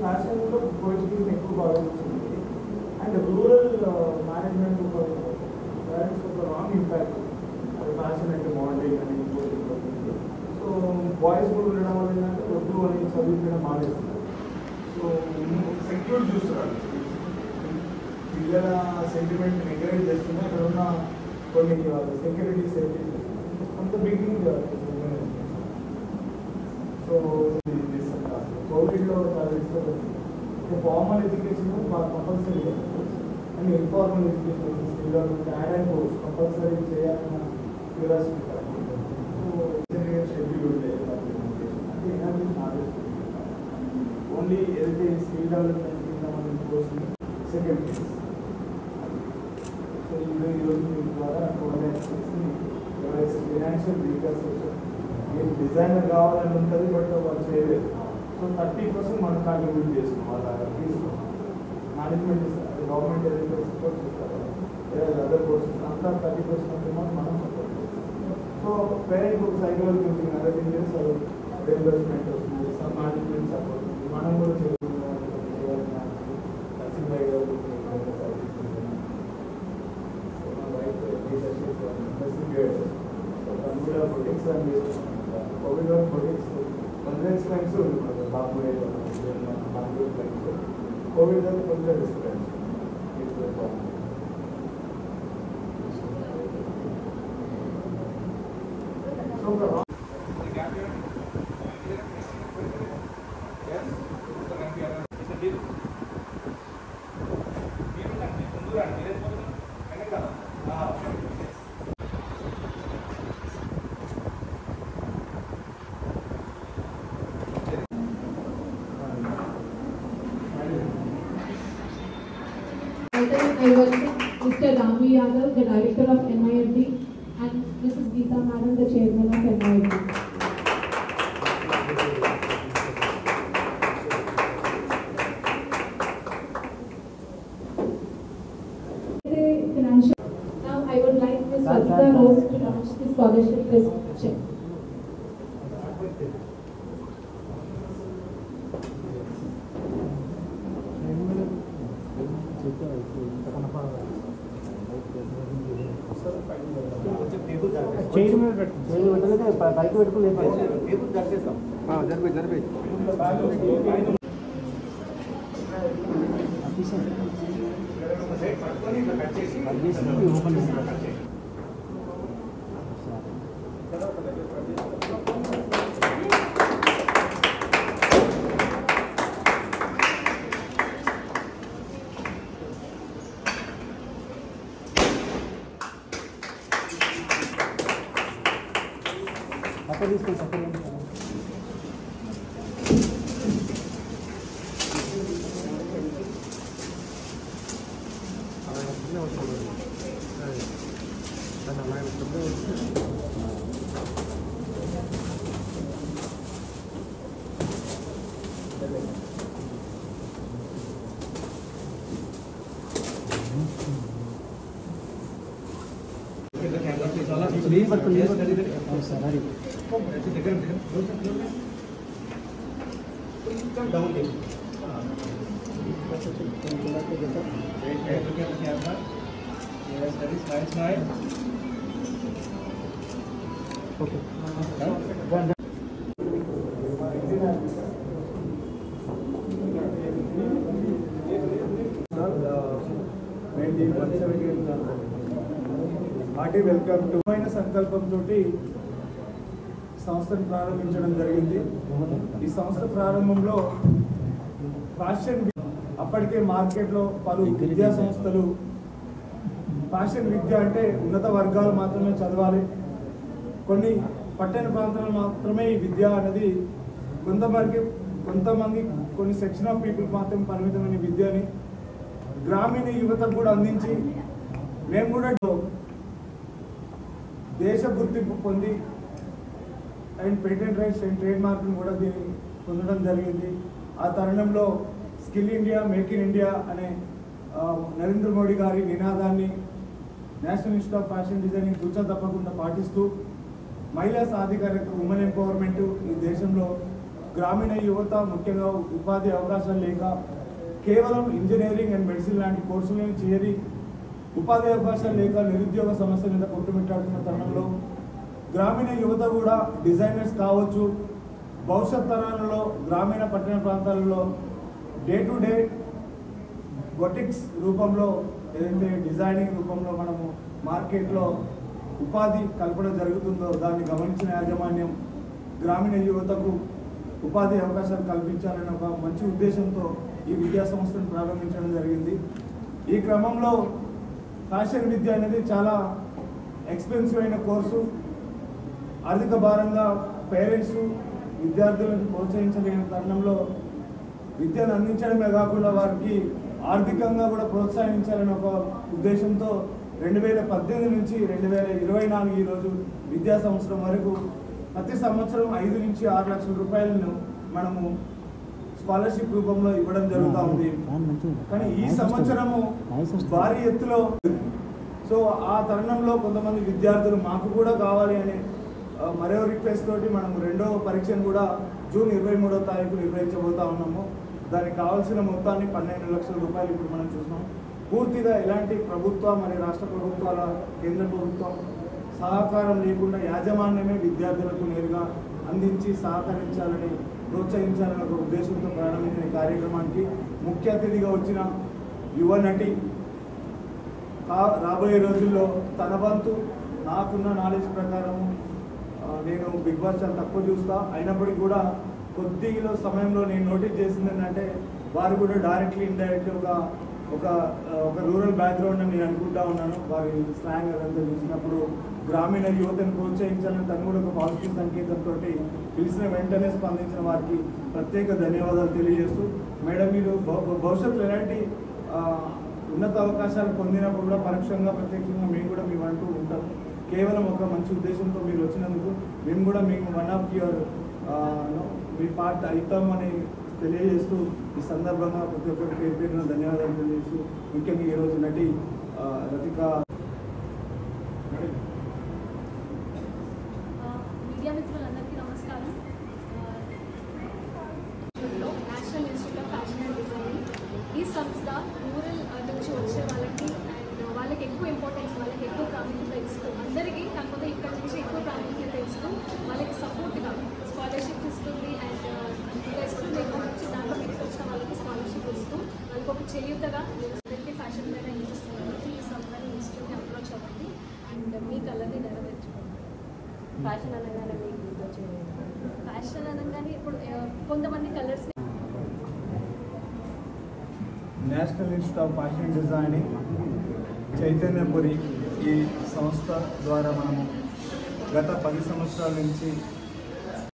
ఫ్యాషన్లో పోయిటరీని ఎక్కువ బాగా చూస్తుంది. అండ్ రూరల్ మేనేజ్మెంట్ పేరెంట్స్ ఒక రాంగ్ ఇంపాక్ట్, అది ఫ్యాషన్ అంటే మోడలింగ్ అని పోతుంది. సో బాయ్స్ కూడా ఉండడం వల్ల ఏంటంటే వద్దు అని చదువుకోవడం మానేస్తున్నారు. సో సెక్యూర్ చూస్తున్నారు, పిల్లల సెంటిమెంట్ ఎంకరేజ్ చేస్తున్నా అక్కడ ఉన్న కొన్ని సెక్యూరిటీ సేఫ్టీ కొంత బిగినింగ్. సో కోవిడ్లో చాలా ఇష్టపడుతుంది. Formal education compulsory and informal education skill development add and course compulsory చేయాలన్న క్యూరియాసిటీ. సో షెడ్యూల్ ఉండే అంటే ఎనర్జీ నాలెడ్జ్ ఓన్లీ ఏదైతే స్కిల్ డెవలప్మెంట్ కింద మనం కోర్స్ సెకండ్ ఫేజ్. సో ఈరోజు మీ ద్వారా కోఆర్డినేట్ చేసి ఎవరైతే ఫైనాన్షియల్ వీకర్ సెక్షన్ మీరు డిజైనర్ కావాలని ఉంటుంది, బట్ వాళ్ళు చేయలేదు. సో 30% మనం కాంట్రిబ్యూట్ చేస్తున్నాం వాళ్ళ ఫీజు. మేనేజ్మెంట్ గవర్నమెంట్ ఏదైతే సపోర్ట్ చేస్తారో ఏదైతే అదర్ కోర్సెస్ అంతా 30% అమౌంట్ మనం సపోర్ట్ చేస్తాం. సో పేరెంట్ ఒక సైకాలజీ ఉంటుంది, అదర్ థింగ్స్ రియంబర్స్మెంట్ వస్తుంది, సమ్ మేనేజ్మెంట్ సపోర్ట్ ఉంది. మనం కూడా కోవిడ్ ప్రొడక్ట్స్ కొంచెం క్లైంట్స్ బాబు క్లైంట్స్ కోవిడ్ దాన్ని కొంచెం డిస్క్లైంట్స్ I welcome Mr. Ramu Yadav, the Director of NIFD, and Mrs. Geeta Madam, the Chairman of NIFD. Now I would like Ms. Vasudha Rose to launch the scholarship reception. పైకి పెట్టుకుని జరిపేస్తాం. Hearty welcome to సంకల్పంతో సంస్థను ప్రారంభించడం జరిగింది. ఈ సంస్థ ప్రారంభంలో fashion అప్పటికే మార్కెట్లో పలు విద్యా సంస్థలు ఫ్యాషన్ విద్య అంటే ఉన్నత వర్గాలు మాత్రమే చదవాలి, కొన్ని పట్టణ ప్రాంతాలు మాత్రమే ఈ విద్య అనేది కొంతమంది కొన్ని సెక్షన్ ఆఫ్ పీపుల్ మాత్రం పరిమితమైన విద్యని గ్రామీణ యువతకు కూడా అందించి మేము కూడా దేశ గుర్తింపు పొంది and patent rights and trade మార్క్ను కూడా దీన్ని పొందడం జరిగింది. ఆ తరుణంలో skill India make in India అనే నరేంద్ర మోడీ గారి నినాదాన్ని national institute of fashion designing తూచా తప్పకుండా పాటిస్తూ మహిళా సాధికారత ఉమెన్ ఎంపవర్మెంట్ ఈ దేశంలో గ్రామీణ యువత ముఖ్యంగా ఉపాధి అవకాశాలు లేక కేవలం ఇంజనీరింగ్ అండ్ మెడిసిన్ లాంటి కోర్సులను చేరి ఉపాధి అవకాశాలు లేక నిరుద్యోగ సమస్య మీద కొట్టుమిట్టాడుతున్న తరుణంలో గ్రామీణ యువత కూడా డిజైనర్స్ కావచ్చు. భవిష్యత్ తరాలలో గ్రామీణ పట్టణ ప్రాంతాలలో డే టు డే బొటిక్స్ రూపంలో ఏదైతే డిజైనింగ్ రూపంలో మనము మార్కెట్లో ఉపాధి కల్పన జరుగుతుందో దాన్ని గమనించిన యాజమాన్యం గ్రామీణ యువతకు ఉపాధి అవకాశాలు కల్పించాలనే ఒక మంచి ఉద్దేశంతో ఈ విద్యా సంస్థను ప్రారంభించడం జరిగింది. ఈ క్రమంలో ఫ్యాషన్ విద్య అనేది చాలా ఎక్స్పెన్సివ్ అయిన కోర్సు. ఆర్థిక భారంగా పేరెంట్స్ విద్యార్థులను ప్రోత్సహించలేని తరుణంలో విద్యను అందించడమే కాకుండా వారికి ఆర్థికంగా కూడా ప్రోత్సహించాలనే ఒక ఉద్దేశంతో 2018 నుంచి 2024 ఈరోజు విద్యా సంవత్సరం వరకు ప్రతి సంవత్సరం 5 నుంచి 6 లక్షల రూపాయలను మనము స్కాలర్షిప్ రూపంలో ఇవ్వడం జరుగుతూ ఉంది. కానీ ఈ సంవత్సరము భారీ ఎత్తులో సో ఆ తరుణంలో కొంతమంది విద్యార్థులు మాకు కూడా కావాలి అనే మరో రిక్వెస్ట్ తోటి మనం రెండవ పరీక్షను కూడా జూన్ 23వ తారీఖు నిర్వహించబోతా ఉన్నాము. దానికి కావాల్సిన మొత్తాన్ని 12 లక్షల రూపాయలు ఇప్పుడు మనం చూసినాం. పూర్తిగా ఎలాంటి ప్రభుత్వ మరియు రాష్ట్ర ప్రభుత్వాల కేంద్ర ప్రభుత్వం సహకారం లేకుండా యాజమాన్యమే విద్యార్థులకు నేరుగా అందించి సహకరించాలని ప్రోత్సహించాలనే ఒక ఉద్దేశంతో ప్రారంభించిన ఈ కార్యక్రమానికి ముఖ్య అతిథిగా వచ్చిన యువ నటి రాబోయే రోజుల్లో తన వంతు నాకున్న నాలెడ్జ్ ప్రకారం నేను బిగ్ బాస్ చాలా తక్కువ చూస్తా, అయినప్పటికీ కూడా కొద్దిగా సమయంలో నేను నోటీస్ చేసింది ఏంటంటే వారు కూడా డైరెక్ట్లీ ఇండైరెక్ట్గా ఒక రూరల్ బ్యాక్గ్రౌండ్ అని నేను అనుకుంటా ఉన్నాను. వారి స్లాంగ్ అదంతా చూసినప్పుడు గ్రామీణ యువతను ప్రోత్సహించాలని తను కూడా ఒక పాజిటివ్ సంకేతంతో పిలిచిన వెంటనే స్పందించిన వారికి ప్రత్యేక ధన్యవాదాలు తెలియజేస్తూ, మేడం మీరు భవిష్యత్తులో ఎలాంటి ఉన్నత అవకాశాలు పొందినప్పుడు కూడా పరోక్షంగా ప్రత్యేకంగా మేము కూడా మీ అంటూ ఉంటాం. కేవలం ఒక మంచి ఉద్దేశంతో మీరు వచ్చినందుకు మేము కూడా మీకు one of your me part అవుతామని తెలియజేస్తూ ఈ సందర్భంగా ప్రతి ఒక్కరి పేరు పేరున ధన్యవాదాలు తెలియజేస్తూ, ముఖ్యంగా ఈరోజు నటి రతిక మీడియా మిత్రులందరికీ నమస్కారం. National institute of fashion and designing ఈ సంస్థ రూరల్ నుంచి వచ్చే వాళ్ళకి అండ్ వాళ్ళకి ఎక్కువ ఇంపార్టెన్స్, వాళ్ళకి ఎక్కువ ప్రాముఖ్యత ఇస్తూ అందరికీ కాకపోతే ఇక్కడ నుంచి ఎక్కువ ప్రాముఖ్యత ఇస్తూ వాళ్ళకి సపోర్ట్గా స్కాలర్షిప్ ఇస్తుంది. అండ్ బెస్ట్ ఎక్కువ నుంచి దాంట్లో మీకు వచ్చిన వాళ్ళకి స్కాలర్షిప్ ఇస్తూ వాళ్ళకి ఒక చేయూతగా అందరికీ ఫ్యాషన్ మీద ఇంట్రెస్ట్ ఉంది. ఈ సంస్థని ఇన్స్టిట్యూట్ని అప్రోచ్ అవ్వండి అండ్ మీ కలర్ని నెరవేర్చుకోండి. ఫ్యాషన్ అనగానే మీకు గుర్తొచ్చేది, ఫ్యాషన్ అనగానే ఇప్పుడు కొంతమంది colours national institute of fashion and designing Chaitanyapuri ఈ సంస్థ ద్వారా మనము గత 10 సంవత్సరాల నుంచి